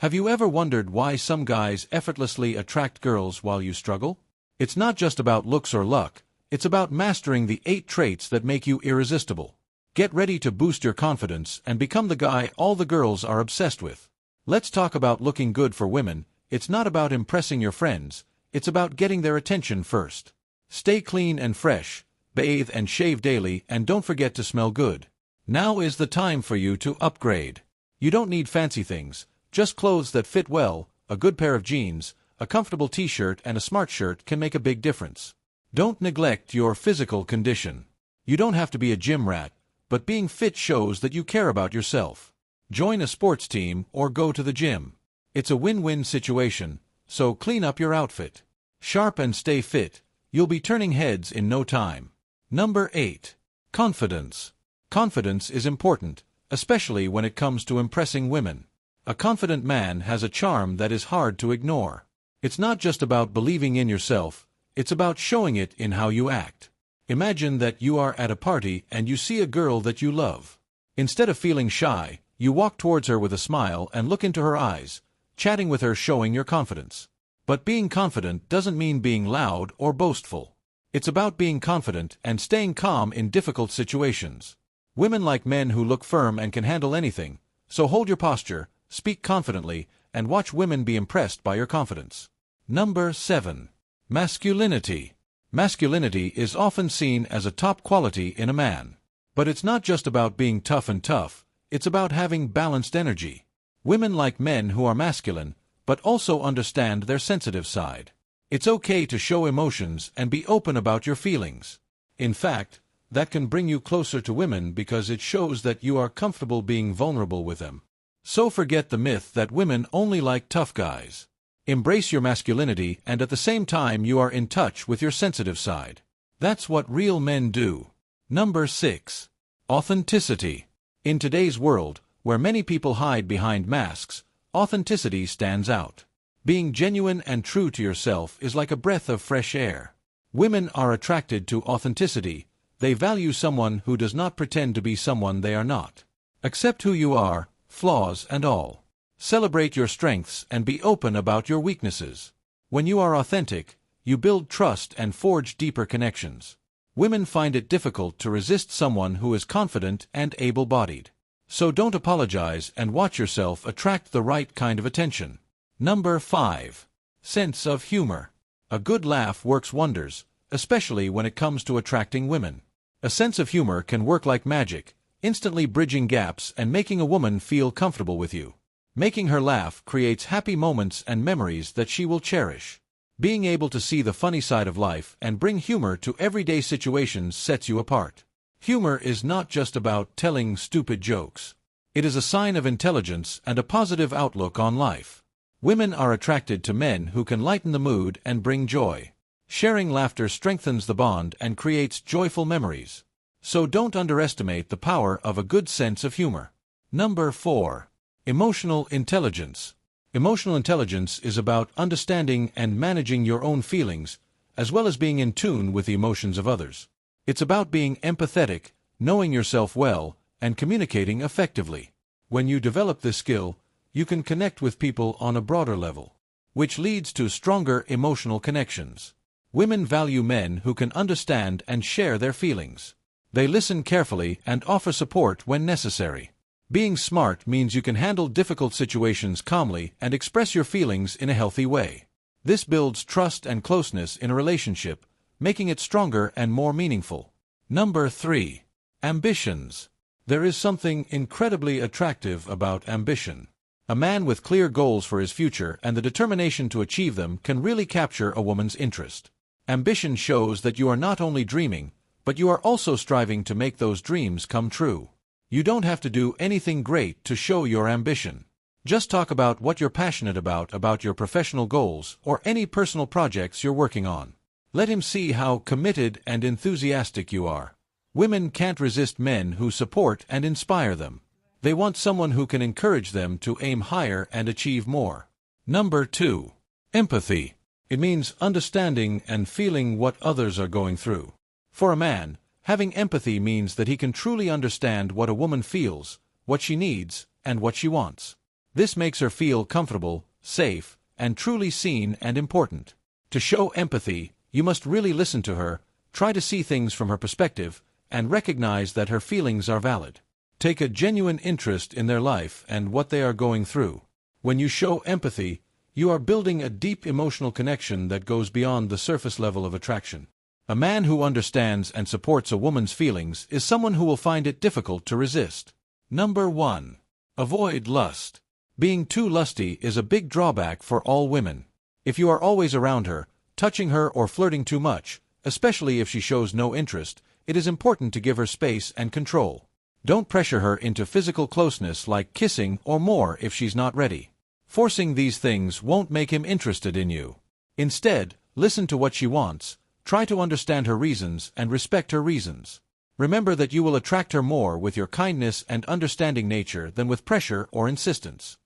Have you ever wondered why some guys effortlessly attract girls while you struggle? It's not just about looks or luck, it's about mastering the 8 traits that make you irresistible. Get ready to boost your confidence and become the guy all the girls are obsessed with. Let's talk about looking good for women. It's not about impressing your friends, it's about getting their attention first. Stay clean and fresh, bathe and shave daily, and don't forget to smell good. Now is the time for you to upgrade. You don't need fancy things, just clothes that fit well, a good pair of jeans, a comfortable t-shirt and a smart shirt can make a big difference. Don't neglect your physical condition. You don't have to be a gym rat, but being fit shows that you care about yourself. Join a sports team or go to the gym. It's a win-win situation, so clean up your outfit. Sharp and stay fit, you'll be turning heads in no time. Number 8. Confidence. Confidence is important, especially when it comes to impressing women. A confident man has a charm that is hard to ignore. It's not just about believing in yourself, it's about showing it in how you act. Imagine that you are at a party and you see a girl that you love. Instead of feeling shy, you walk towards her with a smile and look into her eyes, chatting with her, showing your confidence. But being confident doesn't mean being loud or boastful. It's about being confident and staying calm in difficult situations. Women like men who look firm and can handle anything, so hold your posture, speak confidently, and watch women be impressed by your confidence. Number 7. Masculinity. Masculinity is often seen as a top quality in a man. But it's not just about being tough and tough, it's about having balanced energy. Women like men who are masculine, but also understand their sensitive side. It's okay to show emotions and be open about your feelings. In fact, that can bring you closer to women because it shows that you are comfortable being vulnerable with them. So forget the myth that women only like tough guys. Embrace your masculinity and at the same time you are in touch with your sensitive side. That's what real men do. Number 6. Authenticity. In today's world, where many people hide behind masks, authenticity stands out. Being genuine and true to yourself is like a breath of fresh air. Women are attracted to authenticity. They value someone who does not pretend to be someone they are not. Accept who you are, flaws and all. Celebrate your strengths and be open about your weaknesses. When you are authentic, you build trust and forge deeper connections. Women find it difficult to resist someone who is confident and able-bodied. So don't apologize and watch yourself attract the right kind of attention. Number 5. Sense of humor. A good laugh works wonders, especially when it comes to attracting women. A sense of humor can work like magic, instantly bridging gaps and making a woman feel comfortable with you. Making her laugh creates happy moments and memories that she will cherish. Being able to see the funny side of life and bring humor to everyday situations sets you apart. Humor is not just about telling stupid jokes. It is a sign of intelligence and a positive outlook on life. Women are attracted to men who can lighten the mood and bring joy. Sharing laughter strengthens the bond and creates joyful memories. So don't underestimate the power of a good sense of humor. Number 4. Emotional intelligence. Emotional intelligence is about understanding and managing your own feelings, as well as being in tune with the emotions of others. It's about being empathetic, knowing yourself well, and communicating effectively. When you develop this skill, you can connect with people on a broader level, which leads to stronger emotional connections. Women value men who can understand and share their feelings. They listen carefully and offer support when necessary. Being smart means you can handle difficult situations calmly and express your feelings in a healthy way. This builds trust and closeness in a relationship, making it stronger and more meaningful. Number 3. Ambitions. There is something incredibly attractive about ambition. A man with clear goals for his future and the determination to achieve them can really capture a woman's interest. Ambition shows that you are not only dreaming, but you are also striving to make those dreams come true. You don't have to do anything great to show your ambition. Just talk about what you're passionate about your professional goals or any personal projects you're working on. Let him see how committed and enthusiastic you are. Women can't resist men who support and inspire them. They want someone who can encourage them to aim higher and achieve more. Number 2. Empathy. It means understanding and feeling what others are going through. For a man, having empathy means that he can truly understand what a woman feels, what she needs, and what she wants. This makes her feel comfortable, safe, and truly seen and important. To show empathy, you must really listen to her, try to see things from her perspective, and recognize that her feelings are valid. Take a genuine interest in their life and what they are going through. When you show empathy, you are building a deep emotional connection that goes beyond the surface level of attraction. A man who understands and supports a woman's feelings is someone who will find it difficult to resist. Number 1. Avoid lust. Being too lusty is a big drawback for all women. If you are always around her, touching her or flirting too much, especially if she shows no interest, it is important to give her space and control. Don't pressure her into physical closeness like kissing or more if she's not ready. Forcing these things won't make him interested in you. Instead, listen to what she wants, try to understand her reasons and respect her reasons. Remember that you will attract her more with your kindness and understanding nature than with pressure or insistence.